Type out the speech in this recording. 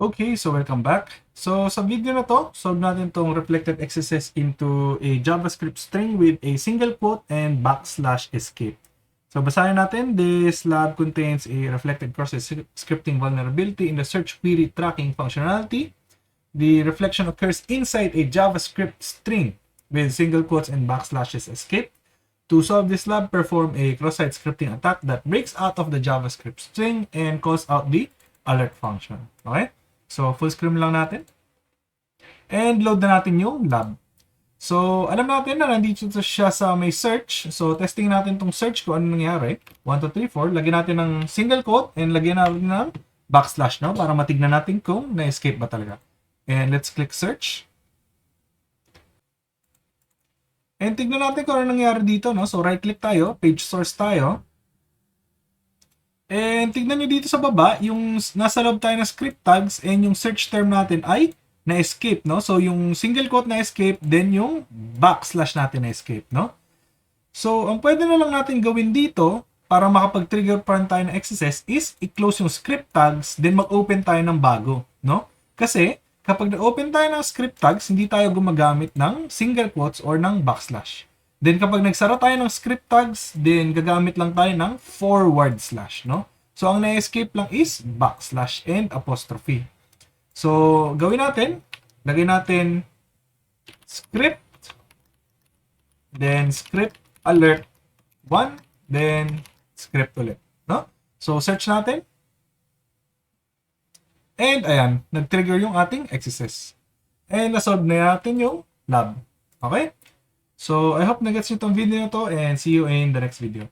Okay, so welcome back. So sa video na to, solve natin tong reflected XSS into a JavaScript string with a single quote and backslash escape. So basahin natin, this lab contains a reflected cross-site scripting vulnerability in the search query tracking functionality. The reflection occurs inside a JavaScript string with single quotes and backslashes escape. To solve this lab, perform a cross-site scripting attack that breaks out of the JavaScript string and calls out the alert function. Okay? So, full screen lang natin. And load na natin yung lab. So, alam natin na nandito siya sa may search. So, testing natin tong search kung ano nangyari. 1, 2, 3, 4. Lagyan natin ng single quote and lagyan natin ng backslash, no? Para matignan natin kung na-escape ba talaga. And let's click search. And tignan natin kung ano nangyari dito, no? So, right-click tayo. Page source tayo. And tignan nyo dito sa baba, yung nasa loob tayo ng script tags and yung search term natin ay na-escape, no? So, yung single quote na-escape, then yung backslash natin na-escape, no? So, ang pwede na lang natin gawin dito para makapag-trigger pa rin tayo ng XSS is i-close yung script tags, then mag-open tayo ng bago, no? Kasi, kapag na-open tayo ng script tags, hindi tayo gumagamit ng single quotes or ng backslash. Then kapag nagsara tayo ng script tags, then gagamit lang tayo ng forward slash, no? So ang na-escape lang is backslash and apostrophe. So gawin natin, lagay natin script, then script alert 1, then script ulit, no? So search natin. And ayan, nag-trigger yung ating XSS. And nasolve na natin yung lab. Okay? So, I hope na-gets nyo itong video na to and see you in the next video.